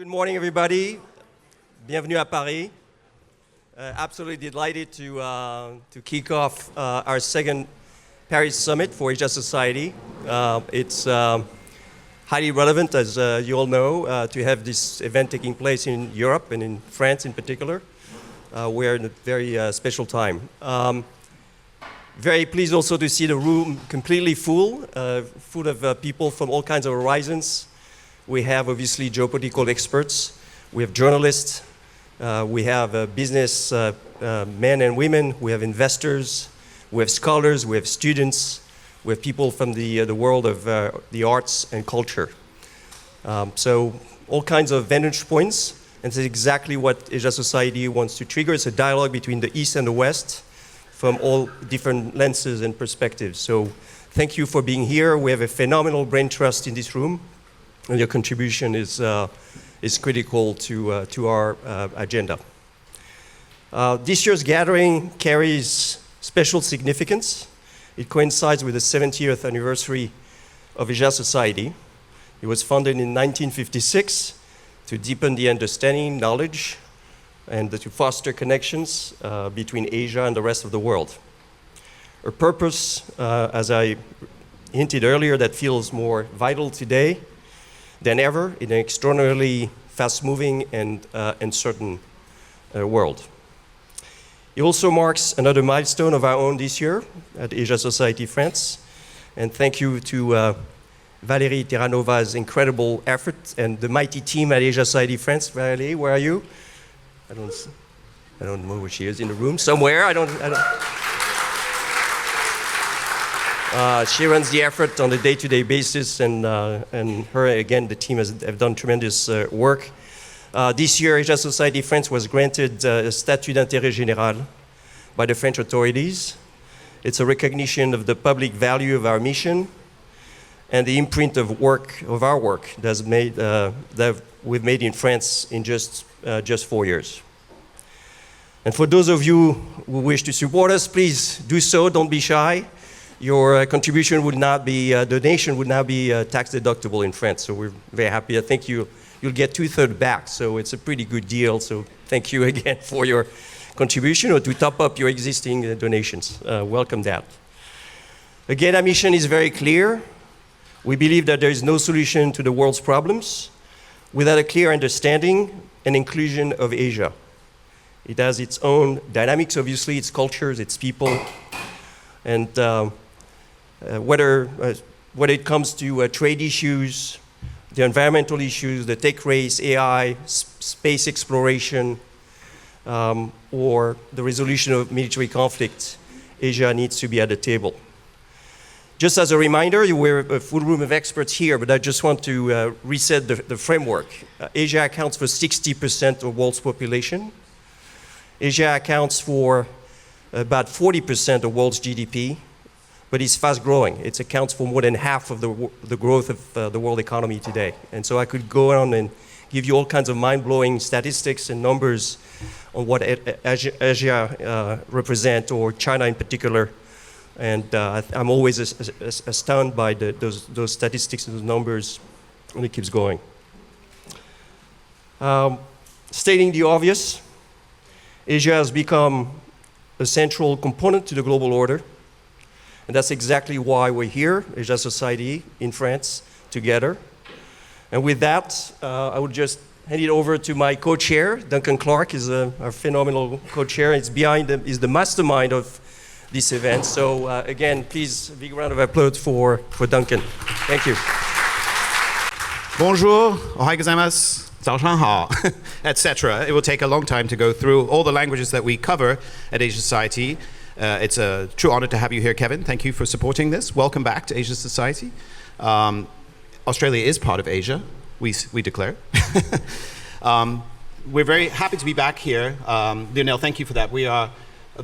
Good morning, everybody. Bienvenue à Paris. Absolutely delighted to kick off our second Paris Summit for Asia Society. It's highly relevant, as you all know, to have this event taking place in Europe and in France in particular. We're in a very special time. Very pleased also to see the room completely full of people from all kinds of horizons. We have obviously geopolitical experts, we have journalists, we have business men and women, we have investors, we have scholars, we have students, we have people from the world of the arts and culture. So all kinds of vantage points, and that's exactly what Asia Society wants to trigger. It's a dialogue between the East and the West from all different lenses and perspectives. So thank you for being here. We have a phenomenal brain trust in this room, and your contribution is critical to our agenda. This year's gathering carries special significance. It coincides with the 70th anniversary of Asia Society. It was founded in 1956 to deepen the understanding, knowledge, and to foster connections between Asia and the rest of the world. A purpose, as I hinted earlier, that feels more vital today than ever in an extraordinarily fast-moving and uncertain world. It also marks another milestone of our own this year at Asia Society France, and thank you to Valérie Terranova's incredible effort and the mighty team at Asia Society France. Valérie, where are you? I don't know where she is in the room, somewhere. She runs the effort on a day-to-day basis, and her, again, the team have done tremendous work. This year, Asia Society France was granted a statut d'intérêt général by the French authorities. It's a recognition of the public value of our mission and the imprint of our work that we've made in France in just 4 years. And for those of you who wish to support us, please do so, don't be shy. Your contribution would not be, donation would not be tax deductible in France, so we're very happy. I think you'll get 2/3 back, so it's a pretty good deal. So thank you again for your contribution or to top up your existing donations. Welcome that. Again, our mission is very clear. We believe that there is no solution to the world's problems without a clear understanding and inclusion of Asia. It has its own dynamics, obviously, its cultures, its people, and whether it comes to trade issues, the environmental issues, the tech race, AI, space exploration, or the resolution of military conflict, Asia needs to be at the table. Just as a reminder, we're a full room of experts here, but I just want to reset the framework. Asia accounts for 60% of the world's population. Asia accounts for about 40% of the world's GDP, but it's fast growing. It accounts for more than half of the growth of the world economy today. And so I could go on and give you all kinds of mind-blowing statistics and numbers on what Asia represents, or China in particular. And I'm always astounded by those statistics and those numbers, and it keeps going. Stating the obvious, Asia has become a central component to the global order, and that's exactly why we're here, Asia Society in France, together. And with that, I would just hand it over to my co-chair. Duncan Clark is our phenomenal co-chair. He's the mastermind of this event. So again, please, a big round of applause for Duncan. Thank you. Bonjour, ohai gozaimasu, 早上好, etc. It will take a long time to go through all the languages that we cover at Asia Society. It's a true honor to have you here, Kevin. Thank you for supporting this. Welcome back to Asia Society. Australia is part of Asia, we declare. We're very happy to be back here. Lionel, thank you for that. We are,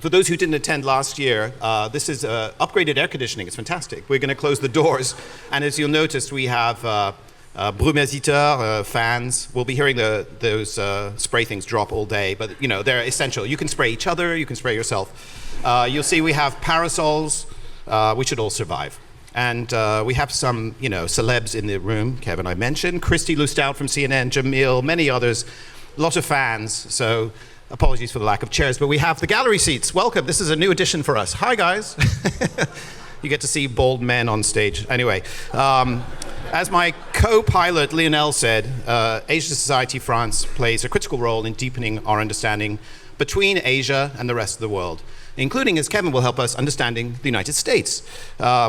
for those who didn't attend last year, this is upgraded air conditioning. It's fantastic. We're going to close the doors, and as you'll notice, we have brumersiteurs, fans. We'll be hearing those spray things drop all day, but you know, they're essential. You can spray each other, you can spray yourself. You'll see we have parasols. We should all survive. And we have some, celebs in the room. Kevin, I mentioned. Christy Lustout from CNN, Jamil, many others. A lot of fans. So apologies for the lack of chairs. But we have the gallery seats. Welcome. This is a new addition for us. Hi, guys. You get to see bald men on stage. Anyway, as my co-pilot Lionel said, Asia Society France plays a critical role in deepening our understanding between Asia and the rest of the world, including, as Kevin will help us, understanding the United States,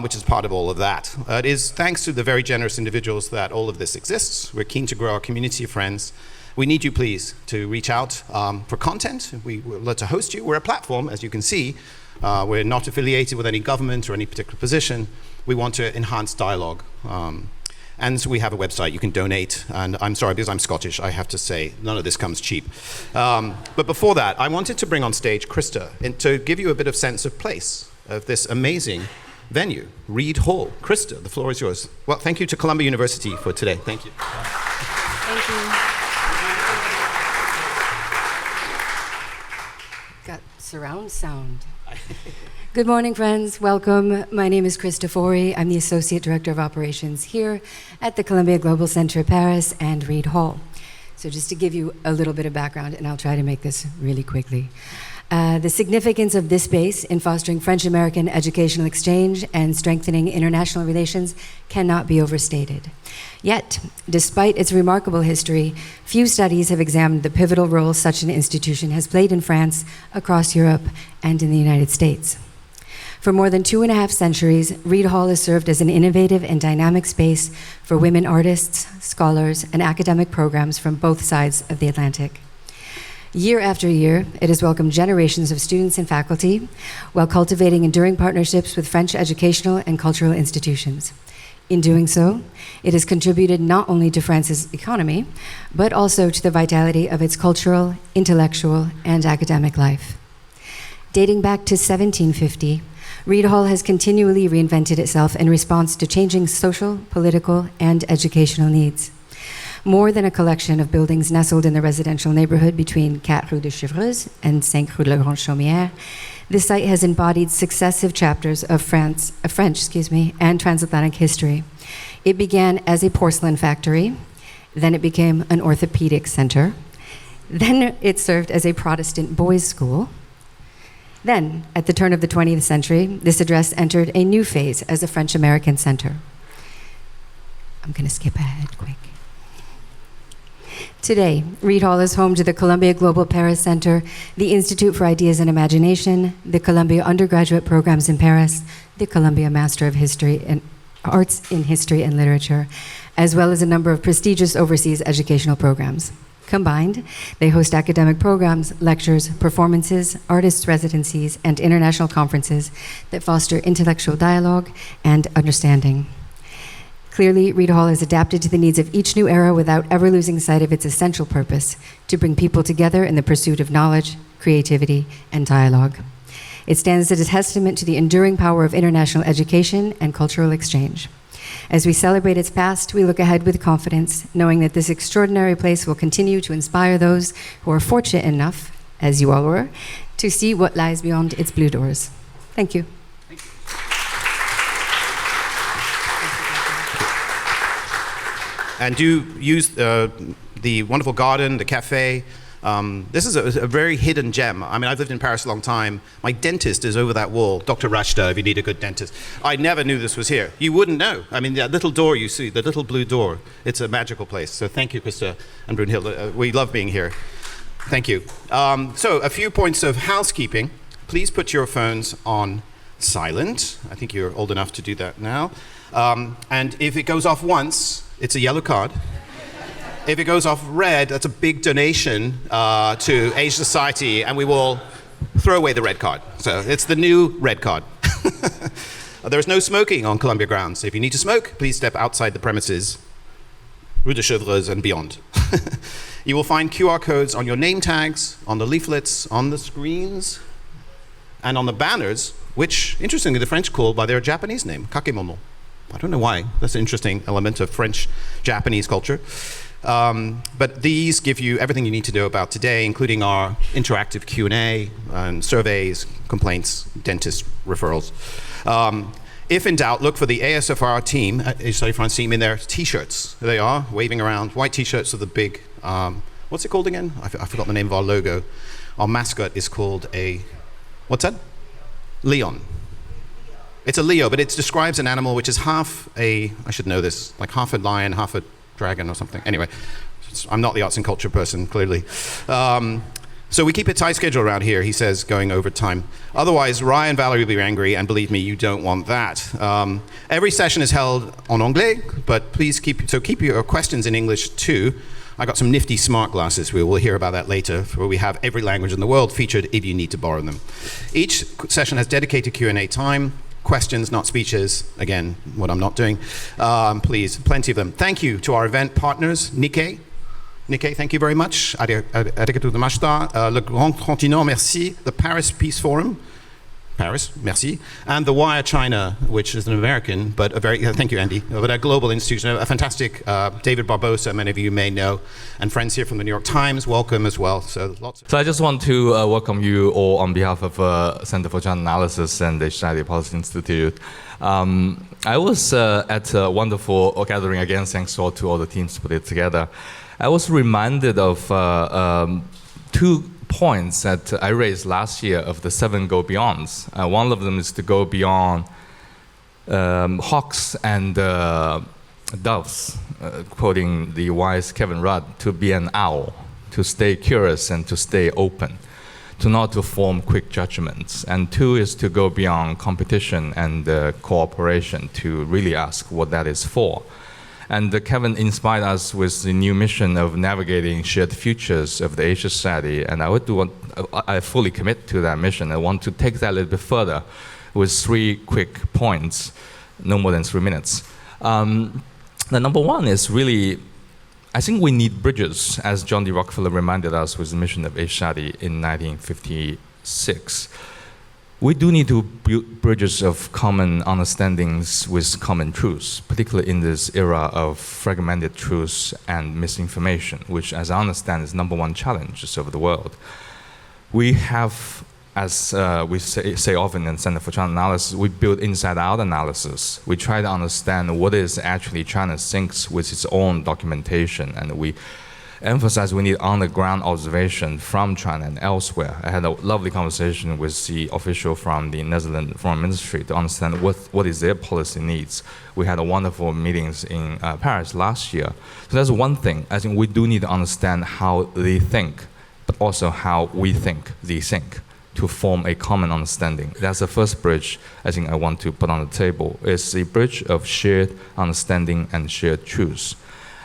which is part of all of that. It is thanks to the very generous individuals that all of this exists. We're keen to grow our community of friends. We need you, please, to reach out for content. We would love to host you. We're a platform, as you can see. We're not affiliated with any government or any particular position. We want to enhance dialogue. And so we have a website, you can donate, and I'm sorry, because I'm Scottish, I have to say, none of this comes cheap. But before that, I wanted to bring on stage Krista to give you a bit of sense of place of this amazing venue, Reed Hall. Krista, the floor is yours. Well, thank you to Columbia University for today. Thank you. Thank you. Got surround sound. Good morning, friends. Welcome. My name is Krista Forey. I'm the Associate Director of Operations here at the Columbia Global Center Paris and Reed Hall. So just to give you a little bit of background, and I'll try to make this really quickly. The significance of this space in fostering French-American educational exchange and strengthening international relations cannot be overstated. Yet, despite its remarkable history, few studies have examined the pivotal role such an institution has played in France, across Europe, and in the United States. For more than 2.5 centuries, Reed Hall has served as an innovative and dynamic space for women artists, scholars, and academic programs from both sides of the Atlantic. Year after year, it has welcomed generations of students and faculty while cultivating enduring partnerships with French educational and cultural institutions. In doing so, it has contributed not only to France's economy, but also to the vitality of its cultural, intellectual, and academic life. Dating back to 1750, Reed Hall has continually reinvented itself in response to changing social, political, and educational needs. More than a collection of buildings nestled in the residential neighborhood between 4 Rue de Chevreuse and 5 Rue de la Grande Chaumière, this site has embodied successive chapters of French, and transatlantic history. It began as a porcelain factory, then it became an orthopedic center, then it served as a Protestant boys' school. Then, at the turn of the 20th century, this address entered a new phase as a French-American center. I'm going to skip ahead quick. Today, Reed Hall is home to the Columbia Global Paris Center, the Institute for Ideas and Imagination, the Columbia Undergraduate Programs in Paris, the Columbia Master of History and Arts in History and Literature, as well as a number of prestigious overseas educational programs. Combined, they host academic programs, lectures, performances, artists' residencies, and international conferences that foster intellectual dialogue and understanding. Clearly, Reed Hall has adapted to the needs of each new era without ever losing sight of its essential purpose, to bring people together in the pursuit of knowledge, creativity, and dialogue. It stands as a testament to the enduring power of international education and cultural exchange. As we celebrate its past, we look ahead with confidence, knowing that this extraordinary place will continue to inspire those who are fortunate enough, as you all were, to see what lies beyond its blue doors. Thank you. And do use the wonderful garden, the cafe. This is a very hidden gem. I mean, I've lived in Paris a long time. My dentist is over that wall, Dr. Rashta, if you need a good dentist. I never knew this was here. You wouldn't know. I mean, that little door you see, the little blue door, it's a magical place. So thank you, Krista and Brunhilde. We love being here. Thank you. So a few points of housekeeping. Please put your phones on silent. I think you're old enough to do that now. And if it goes off once, it's a yellow card. If it goes off red, that's a big donation to Asia Society, and we will throw away the red card. So it's the new red card. There is no smoking on Columbia grounds. If you need to smoke, please step outside the premises, Rue de Chevreuse and beyond. You will find QR codes on your name tags, on the leaflets, on the screens, and on the banners, which, interestingly, the French call by their Japanese name, kakemono. I don't know why. That's an interesting element of French-Japanese culture. But these give you everything you need to know about today, including our interactive Q&A and surveys, complaints, dentist referrals. If in doubt, look for the ASFR team, Asia Study France team, in their T-shirts. There they are, waving around, white T-shirts with the big, what's it called again? I forgot the name of our logo. Our mascot is called a, what's that? Leon. It's a Leo, but it describes an animal which is half a, I should know this, like half a lion, half a dragon or something. Anyway, I'm not the arts and culture person, clearly. So we keep a tight schedule around here, he says, going over time. Otherwise, Ryan and Valerie will be angry, and believe me, you don't want that. Every session is held en anglais, but please keep your questions in English too. I got some nifty smart glasses. We will hear about that later, where we have every language in the world featured if you need to borrow them. Each session has dedicated Q&A time. Questions, not speeches. Again, what I'm not doing. Please, plenty of them. Thank you to our event partners, Nikkei. Nikkei, thank you very much. Arigatou gozaimashita. Le Grand Continent, merci. The Paris Peace Forum, Paris, merci. And the Wire China, which is an American, but a very, thank you, Andy, but a global institution, a fantastic David Barbosa, many of you may know, and friends here from the New York Times, welcome as well. So I just want to welcome you all on behalf of Center for China Analysis and the Asia Policy Institute. I was at a wonderful gathering again, thanks to all the teams put it together. I was reminded of 2 points that I raised last year of the 7 go beyonds. One of them is to go beyond hawks and doves, quoting the wise Kevin Rudd, to be an owl, to stay curious and to stay open, to not to form quick judgments. And 2 is to go beyond competition and cooperation, to really ask what that is for. And Kevin inspired us with the new mission of navigating shared futures of the Asia Society, and I fully commit to that mission. I want to take that a little bit further with 3 quick points, no more than 3 minutes. The number 1 is really, I think we need bridges, as John D. Rockefeller reminded us with the mission of Asia Society in 1956. We do need to build bridges of common understandings with common truths, particularly in this era of fragmented truths and misinformation, which, as I understand, is number 1 challenge of the world. We have, as we say often in Center for China Analysis, we build inside-out analysis. We try to understand what is actually China thinks with its own documentation, and we emphasize we need on-the-ground observation from China and elsewhere. I had a lovely conversation with the official from the Netherlands Foreign Ministry to understand what is their policy needs. We had a wonderful meetings in Paris last year. So that's one thing. I think we do need to understand how they think, but also how we think they think, to form a common understanding. That's the first bridge I think I want to put on the table. It's the bridge of shared understanding and shared truths.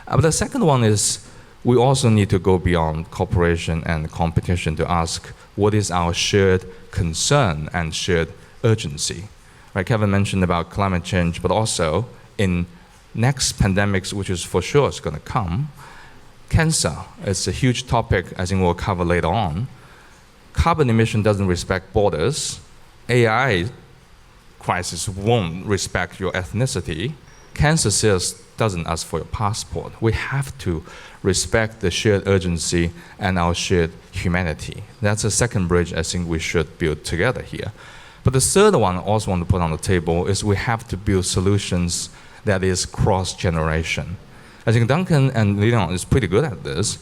But the second one is, we also need to go beyond cooperation and competition to ask what is our shared concern and shared urgency. Right, Kevin mentioned about climate change, but also in next pandemics, which is for sure is going to come, cancer is a huge topic I think we'll cover later on. Carbon emission doesn't respect borders. AI crisis won't respect your ethnicity. Cancer cells doesn't ask for your passport. We have to respect the shared urgency and our shared humanity. That's the second bridge I think we should build together here. But the third one I also want to put on the table is we have to build solutions that is cross-generation. I think Duncan and Lionel is pretty good at this.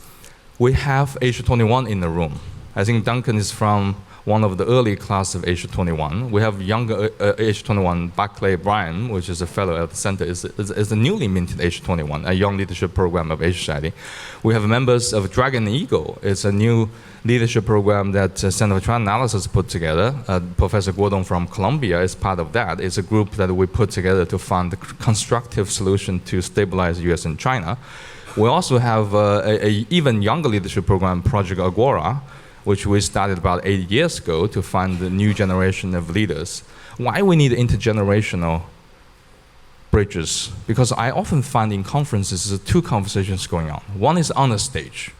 We have Asia 21 in the room. I think Duncan is from one of the early class of Asia 21. We have younger Asia 21, Barclay Bryan, which is a fellow at the center, is the newly minted Asia 21, a young leadership program of Asia Society. We have members of Dragon Eagle. It's a new leadership program that Center for China Analysis put together. Professor Guodong from Columbia is part of that. It's a group that we put together to find a constructive solution to stabilize US and China. We also have an even younger leadership program, Project Agora, which we started about 8 years ago to find the new generation of leaders. Why we need intergenerational bridges? Because I often find in conferences there's 2 conversations going on. One is on the stage.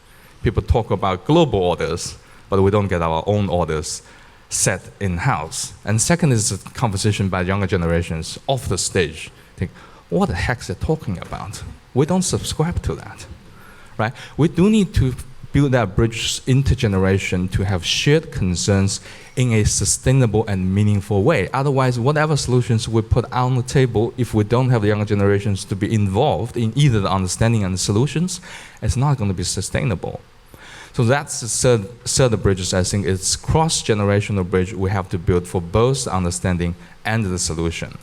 People talk about global orders, but we don't get our own orders set in-house. And second is a conversation by younger generations off the stage. Think, what the heck is they talking about? We don't subscribe to that, right? We do need to build that bridge intergeneration to have shared concerns in a sustainable and meaningful way. Otherwise, whatever solutions we put on the table, if we don't have the younger generations to be involved in either the understanding and the solutions, it's not going to be sustainable. So that's the third bridge. I think it's cross-generational bridge we have to build for both the understanding and the solution.